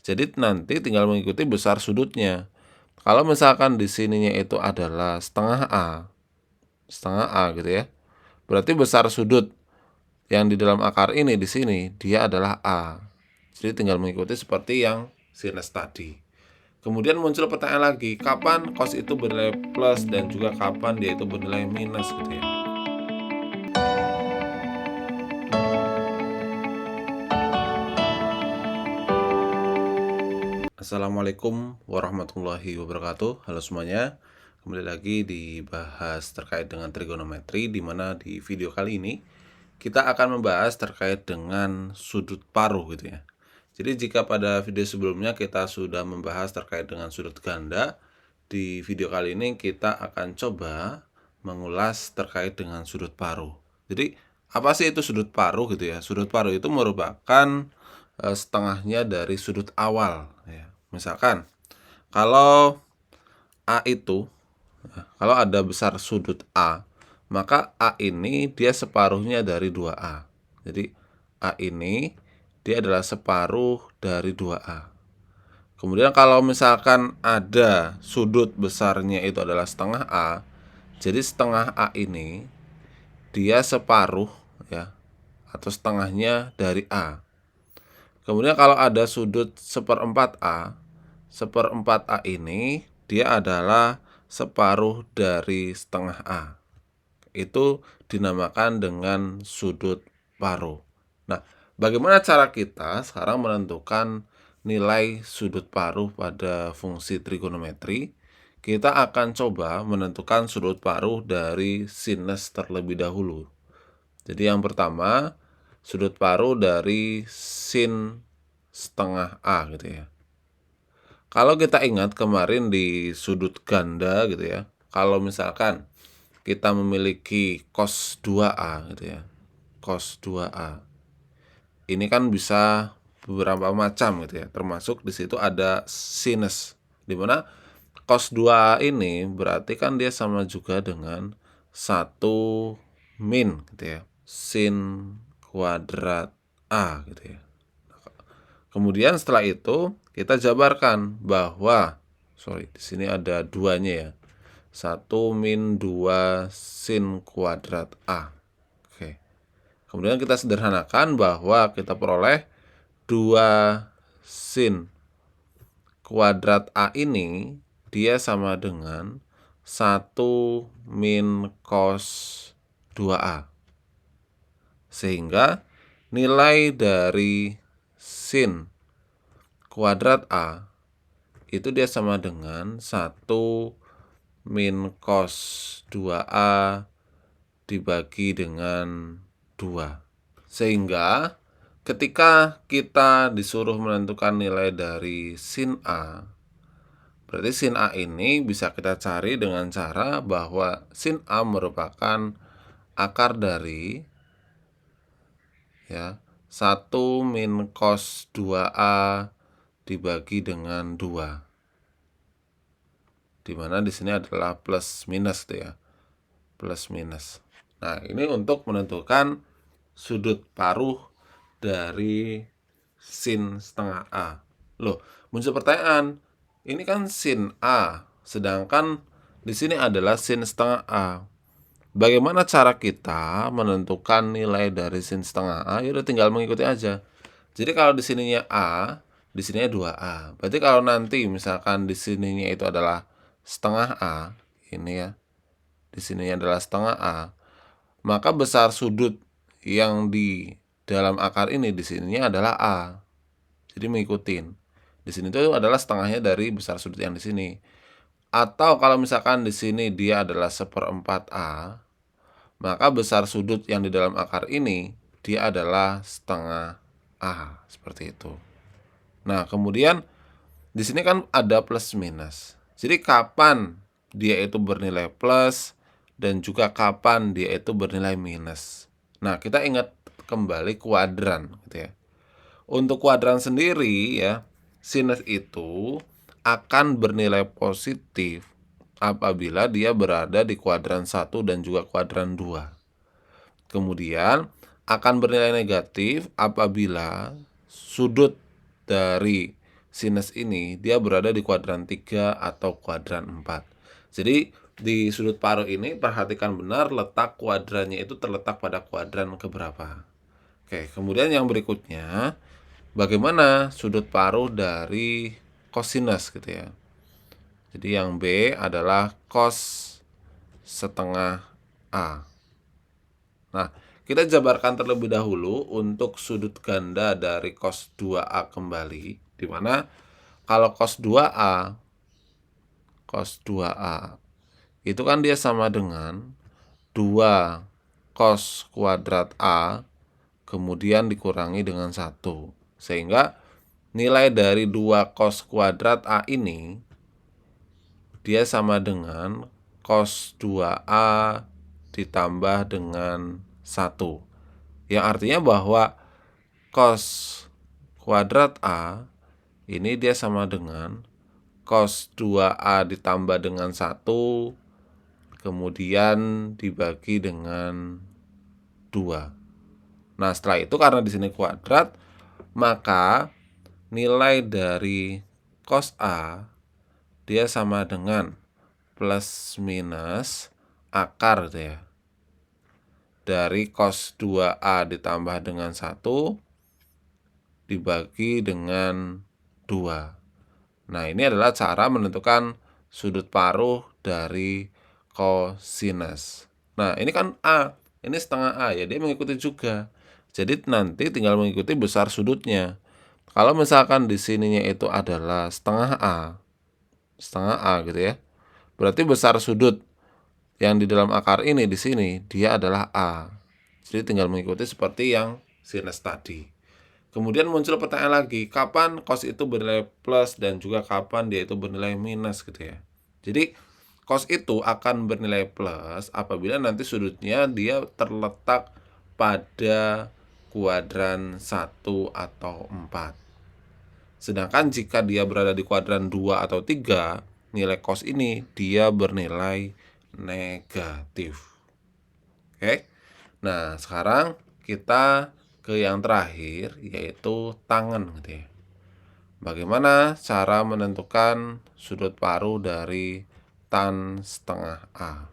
Jadi nanti tinggal mengikuti besar sudutnya. Kalau misalkan di sininya itu adalah setengah A gitu ya. Berarti besar sudut yang di dalam akar ini di sini dia adalah A. Jadi tinggal mengikuti seperti yang sinus tadi. Kemudian muncul pertanyaan lagi, kapan cos itu bernilai plus dan juga kapan dia itu bernilai minus gitu ya. Assalamualaikum warahmatullahi wabarakatuh. Halo semuanya. Kembali lagi dibahas terkait dengan trigonometri, di mana di video kali ini kita akan membahas terkait dengan sudut paruh gitu ya. Jadi jika pada video sebelumnya kita sudah membahas terkait dengan sudut ganda, di video kali ini kita akan coba mengulas terkait dengan sudut paruh. Jadi apa sih itu sudut paruh gitu ya? Sudut paruh itu merupakan setengahnya dari sudut awal ya. Misalkan kalau A itu, kalau ada besar sudut A, maka A ini dia separuhnya dari 2A. Jadi A ini dia adalah separuh dari 2A. Kemudian kalau misalkan ada sudut besarnya itu adalah setengah A, jadi setengah A ini dia separuh ya, atau setengahnya dari A. Kemudian kalau ada sudut seperempat A ini dia adalah separuh dari setengah A. Itu dinamakan dengan sudut paruh. Nah, bagaimana cara kita sekarang menentukan nilai sudut paruh pada fungsi trigonometri? Kita akan coba menentukan sudut paruh dari sinus terlebih dahulu. Jadi yang pertama, sudut paruh dari sin setengah A gitu ya. Kalau kita ingat kemarin di sudut ganda gitu ya, kalau misalkan kita memiliki cos 2A gitu ya, cos 2A. Ini kan bisa beberapa macam gitu ya, termasuk di situ ada sinus, di mana cos 2A ini berarti kan dia sama juga dengan 1 min gitu ya, sin kuadrat A gitu ya. Kemudian setelah itu kita jabarkan bahwa di sini ada duanya ya. 1 min 2 sin kuadrat A. Oke. Kemudian kita sederhanakan bahwa kita peroleh 2 sin kuadrat A ini dia sama dengan 1 min cos 2A. Sehingga nilai dari sin kuadrat A itu dia sama dengan 1 min cos 2A dibagi dengan 2. Sehingga ketika kita disuruh menentukan nilai dari sin A, berarti sin A ini bisa kita cari dengan cara bahwa sin A merupakan akar dari ya 1 min cos 2A dibagi dengan 2. Dimana di sini adalah plus minus tuh ya. Plus minus. Nah, ini untuk menentukan sudut paruh dari sin setengah A. Loh, muncul pertanyaan. Ini kan sin A, sedangkan di sini adalah sin setengah A. Bagaimana cara kita menentukan nilai dari sin setengah A? Ya udah tinggal mengikuti aja. Jadi kalau di sininya A, di sininya 2A. Berarti kalau nanti misalkan di sininya itu adalah setengah A, ini ya. Di sininya adalah setengah A, maka besar sudut yang di dalam akar ini di sininya adalah A. Jadi mengikutin. Di sini itu adalah setengahnya dari besar sudut yang di sini. Atau kalau misalkan di sini dia adalah seperempat A, maka besar sudut yang di dalam akar ini dia adalah setengah A, seperti itu. Nah, kemudian di sini kan ada plus minus. Jadi kapan dia itu bernilai plus dan juga kapan dia itu bernilai minus. Nah, kita ingat kembali kuadran gitu ya. Untuk kuadran sendiri ya, sinus itu akan bernilai positif apabila dia berada di kuadran 1 dan juga kuadran 2. Kemudian akan bernilai negatif apabila sudut dari sinus ini dia berada di kuadran 3 atau kuadran 4. Jadi di sudut paruh ini perhatikan benar letak kuadrannya itu terletak pada kuadran keberapa. Oke, kemudian yang berikutnya, bagaimana sudut paruh dari kosinus gitu ya. Jadi yang B adalah cos setengah A. Nah, kita jabarkan terlebih dahulu untuk sudut ganda dari cos 2A kembali, di mana kalau cos 2A itu kan dia sama dengan 2 cos kuadrat A kemudian dikurangi dengan 1. Sehingga nilai dari 2 cos kuadrat A ini dia sama dengan cos 2A ditambah dengan 1. Yang artinya bahwa cos kuadrat A ini dia sama dengan cos 2A ditambah dengan 1 kemudian dibagi dengan 2. Nah, setelah itu karena di sini kuadrat, maka nilai dari cos A dia sama dengan plus minus akar gitu ya. Dari cos 2A ditambah dengan 1 dibagi dengan 2. Nah, ini adalah cara menentukan sudut paruh dari kosinus. Nah, ini kan A, ini setengah A ya, dia mengikuti juga. Jadi nanti tinggal mengikuti besar sudutnya. Kalau misalkan di sininya itu adalah setengah A gitu ya. Berarti besar sudut yang di dalam akar ini di sini dia adalah A. Jadi tinggal mengikuti seperti yang sinus tadi. Kemudian muncul pertanyaan lagi, kapan cos itu bernilai plus dan juga kapan dia itu bernilai minus gitu ya. Jadi cos itu akan bernilai plus apabila nanti sudutnya dia terletak pada kuadran 1 atau 4. Sedangkan jika dia berada di kuadran 2 atau 3, nilai cos ini dia bernilai negatif. Oke. Nah, sekarang kita ke yang terakhir yaitu tangen gitu ya. Bagaimana cara menentukan sudut paruh dari tan setengah A?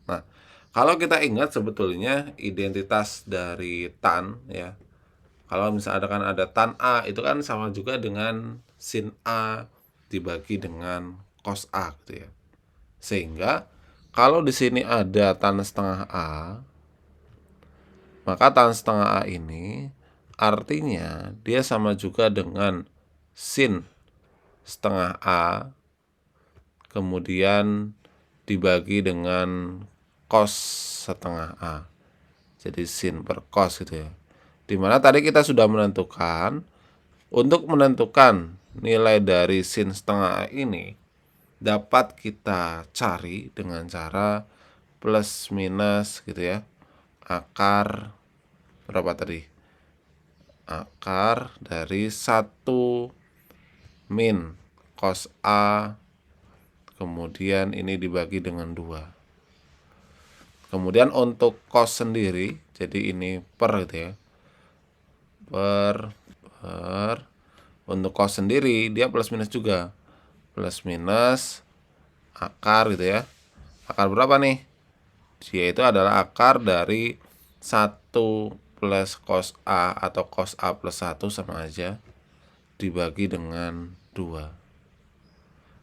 Nah, kalau kita ingat sebetulnya identitas dari tan ya. Kalau misalnya kan ada tan A itu kan sama juga dengan sin A dibagi dengan cos A gitu ya. Sehingga kalau di sini ada tan setengah A, maka tan setengah A ini artinya dia sama juga dengan sin setengah A kemudian dibagi dengan cos setengah A. Jadi sin per cos gitu ya. Dimana tadi kita sudah menentukan untuk menentukan nilai dari sin setengah A ini dapat kita cari dengan cara plus minus gitu ya. Akar berapa tadi? Akar dari 1 min cos A kemudian ini dibagi dengan 2. Kemudian untuk cos sendiri, jadi ini per gitu ya. Per untuk cos sendiri dia plus minus juga. Plus minus akar gitu ya. Akar berapa nih? Dia itu adalah akar dari 1 plus cos A atau cos A plus 1 sama aja dibagi dengan 2.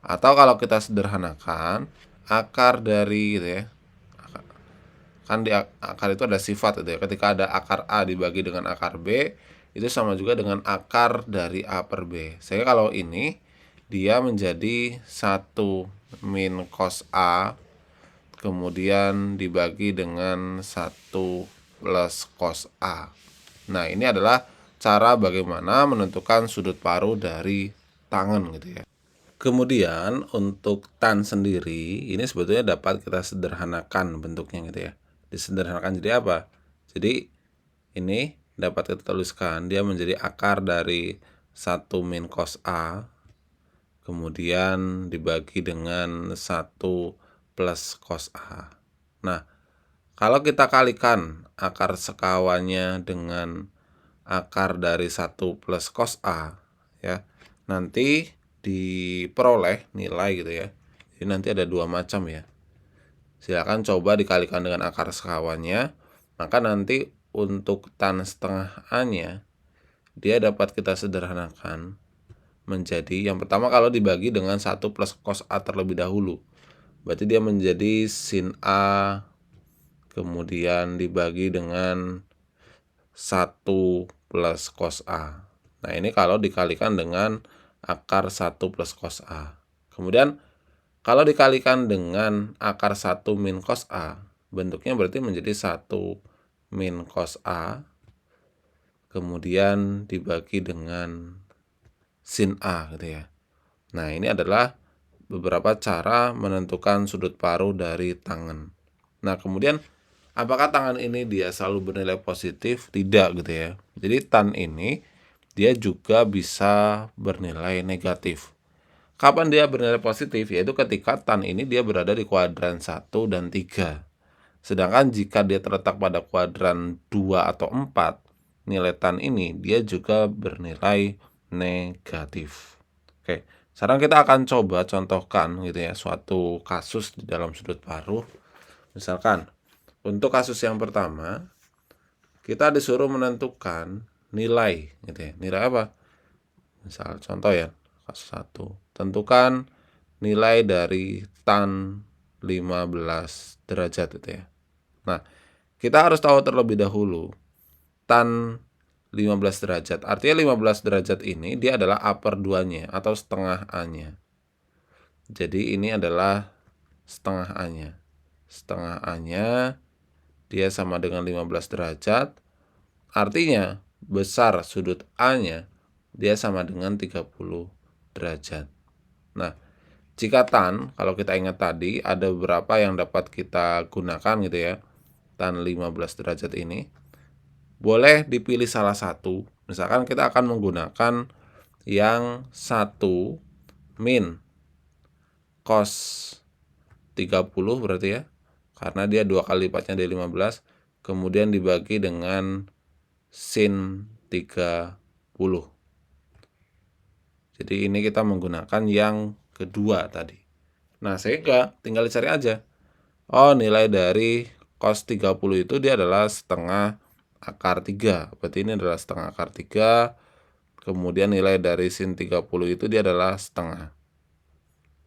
Atau kalau kita sederhanakan, akar dari gitu ya. Kan di akar itu ada sifat gitu ya. Ketika ada akar A dibagi dengan akar B, itu sama juga dengan akar dari A per B. Sehingga kalau ini dia menjadi 1 min cos A kemudian dibagi dengan 1 plus cos A. Nah, ini adalah cara bagaimana menentukan sudut paruh dari tangen gitu ya. Kemudian untuk tan sendiri ini sebetulnya dapat kita sederhanakan bentuknya gitu ya. Disederhanakan jadi apa? Jadi ini dapat kita tuliskan dia menjadi akar dari 1 min cos A kemudian dibagi dengan 1 plus cos A. Nah, kalau kita kalikan akar sekawannya dengan akar dari 1 plus cos A ya, nanti diperoleh nilai gitu ya. Jadi nanti ada dua macam ya. Silakan coba dikalikan dengan akar sekawannya, maka nanti untuk tan setengah A-nya dia dapat kita sederhanakan menjadi, yang pertama kalau dibagi dengan 1 plus cos A terlebih dahulu, berarti dia menjadi sin A, kemudian dibagi dengan 1 plus cos A. Nah ini kalau dikalikan dengan akar 1 plus cos A. Kemudian kalau dikalikan dengan akar 1 min cos A, bentuknya berarti menjadi 1 min cos A, kemudian dibagi dengan sin A gitu ya. Nah ini adalah beberapa cara menentukan sudut paruh dari tangen. Nah kemudian apakah tangan ini dia selalu bernilai positif? Tidak gitu ya. Jadi tan ini dia juga bisa bernilai negatif. Kapan dia bernilai positif? Yaitu ketika tan ini dia berada di kuadran 1 dan 3. Sedangkan jika dia terletak pada kuadran 2 atau 4, nilai tan ini dia juga bernilai negatif. Oke, sekarang kita akan coba contohkan gitu ya suatu kasus di dalam sudut paruh. Misalkan untuk kasus yang pertama, kita disuruh menentukan nilai gitu ya. Nilai apa? Misal contoh ya, kasus 1. Tentukan nilai dari tan 15 derajat gitu ya. Nah, kita harus tahu terlebih dahulu tan 15 derajat. Artinya 15 derajat ini dia adalah upper 2-nya atau setengah A-nya. Jadi ini adalah setengah A-nya. Setengah A-nya dia sama dengan 15 derajat. Artinya besar sudut A-nya dia sama dengan 30 derajat. Nah, jika tan, kalau kita ingat tadi ada beberapa yang dapat kita gunakan gitu ya. Tan 15 derajat ini boleh dipilih salah satu. Misalkan kita akan menggunakan yang 1 min cos 30 berarti ya. Karena dia 2 kali lipatnya dari 15, kemudian dibagi dengan sin 30. Jadi ini kita menggunakan yang kedua tadi. Nah, sehingga tinggal dicari aja. Oh, nilai dari cos 30 itu dia adalah setengah akar 3. Berarti ini adalah setengah akar 3. Kemudian nilai dari sin 30 itu dia adalah setengah.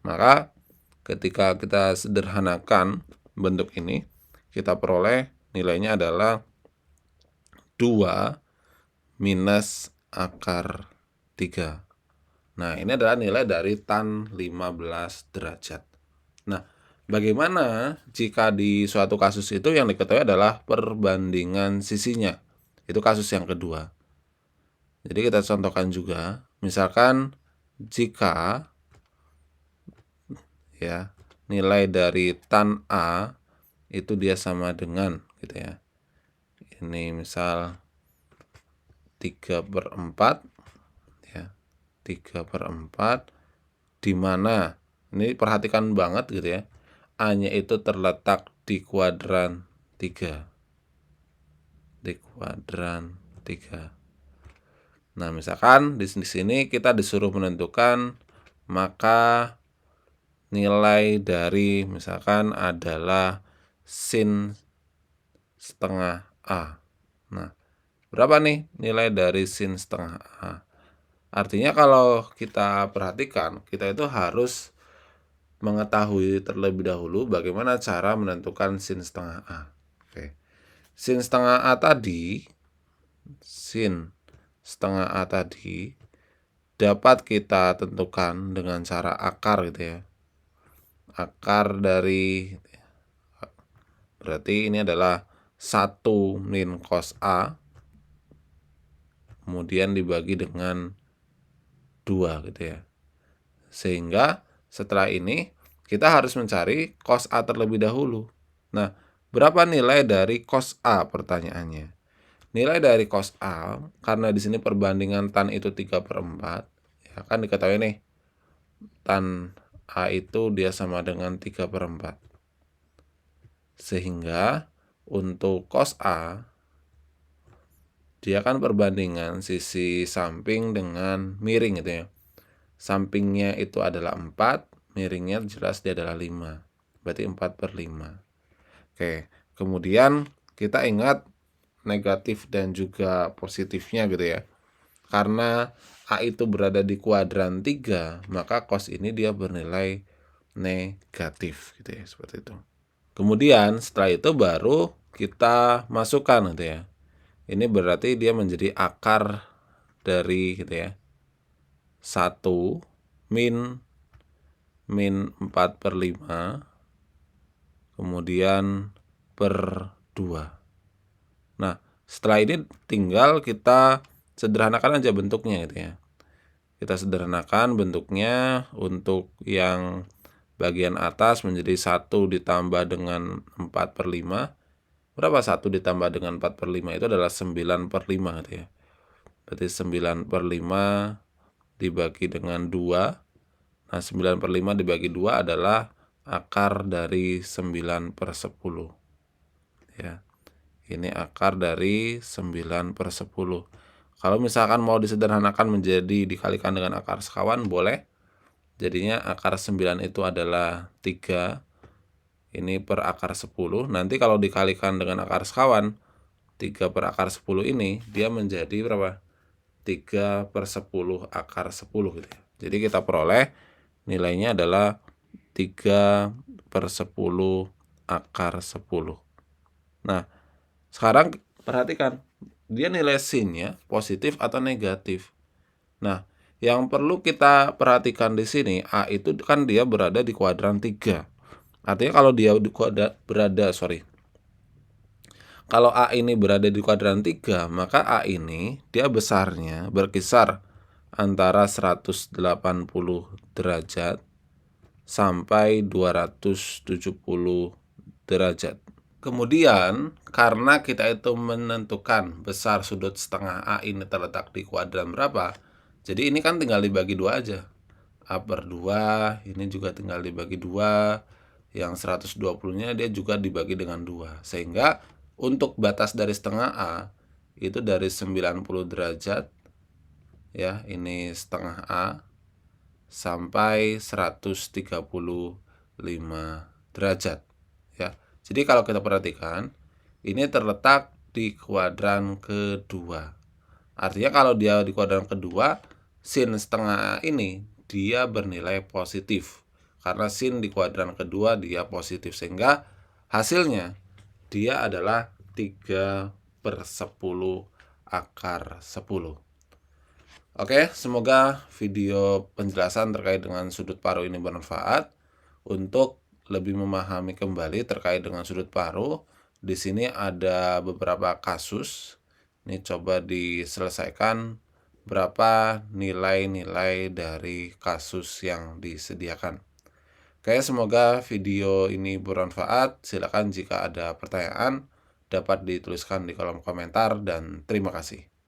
Maka ketika kita sederhanakan bentuk ini, kita peroleh nilainya adalah 2 minus akar 3. Nah, ini adalah nilai dari tan 15 derajat. Nah, bagaimana jika di suatu kasus itu yang diketahui adalah perbandingan sisinya? Itu kasus yang kedua. Jadi kita contohkan juga, misalkan jika ya nilai dari tan A itu dia sama dengan gitu ya. Ini misal 3/4 ya. 3/4 di mana ini perhatikan banget gitu ya. A-nya itu terletak di kuadran 3. Di kuadran 3. Nah, misalkan di sini kita disuruh menentukan, maka nilai dari misalkan adalah sin setengah A. Nah, berapa nih nilai dari sin setengah A? Artinya kalau kita perhatikan, kita itu harus mengetahui terlebih dahulu bagaimana cara menentukan sin setengah A. Oke. Sin setengah A tadi, sin setengah A tadi dapat kita tentukan dengan cara akar gitu ya. Akar dari, berarti ini adalah 1 min cos A, kemudian dibagi dengan 2 gitu ya. Sehingga setelah ini kita harus mencari cos A terlebih dahulu. Nah, berapa nilai dari cos A pertanyaannya? Nilai dari cos A, karena di sini perbandingan tan itu 3/4, ya kan diketahui nih, tan A itu dia sama dengan 3/4. Sehingga untuk cos A, dia kan perbandingan sisi samping dengan miring gitu ya. sampingnya itu adalah 4, miringnya jelas dia adalah 5. Berarti 4/5. Oke, kemudian kita ingat negatif dan juga positifnya gitu ya. Karena A itu berada di kuadran 3, maka cos ini dia bernilai negatif gitu ya, seperti itu. Kemudian setelah itu baru kita masukkan gitu ya. Ini berarti dia menjadi akar dari gitu ya, 1 min 4/5 kemudian per 2. Nah, setelah ini tinggal kita sederhanakan aja bentuknya gitu ya. Kita sederhanakan bentuknya untuk yang bagian atas menjadi 1 ditambah dengan 4/5. Berapa 1 ditambah dengan 4/5? Itu adalah 9/5 gitu ya. Berarti 9/5 dibagi dengan 2. Nah, 9/5 dibagi 2 adalah akar dari 9/10. Ya. Ini akar dari 9/10. Kalau misalkan mau disederhanakan menjadi dikalikan dengan akar sekawan, boleh. Jadinya akar 9 itu adalah 3. Ini per akar 10. Nanti kalau dikalikan dengan akar sekawan, 3 per akar 10 ini, dia menjadi berapa? 3/10 akar 10 gitu ya. Jadi kita peroleh nilainya adalah 3/10 akar 10. Nah, sekarang perhatikan, dia nilai sinnya positif atau negatif. Nah, yang perlu kita perhatikan di sini, A itu kan dia berada di kuadran 3. Artinya kalau dia kalau A ini berada di kuadran 3, maka A ini dia besarnya berkisar antara 180 derajat sampai 270 derajat. Kemudian, karena kita itu menentukan besar sudut setengah A ini terletak di kuadran berapa, jadi ini kan tinggal dibagi 2 aja. A/2, ini juga tinggal dibagi 2. Yang 120-nya dia juga dibagi dengan 2. Sehingga untuk batas dari setengah A itu dari 90 derajat ya, ini setengah A sampai 135 derajat ya. Jadi kalau kita perhatikan, ini terletak di kuadran kedua. Artinya kalau dia di kuadran kedua, sin setengah A ini dia bernilai positif. Karena sin di kuadran kedua dia positif, sehingga hasilnya dia adalah 3/10 akar 10. Oke, semoga video penjelasan terkait dengan sudut paruh ini bermanfaat. Untuk lebih memahami kembali terkait dengan sudut paruh, di sini ada beberapa kasus. Ini coba diselesaikan berapa nilai-nilai dari kasus yang disediakan. Oke, semoga video ini bermanfaat. Silakan jika ada pertanyaan dapat dituliskan di kolom komentar dan terima kasih.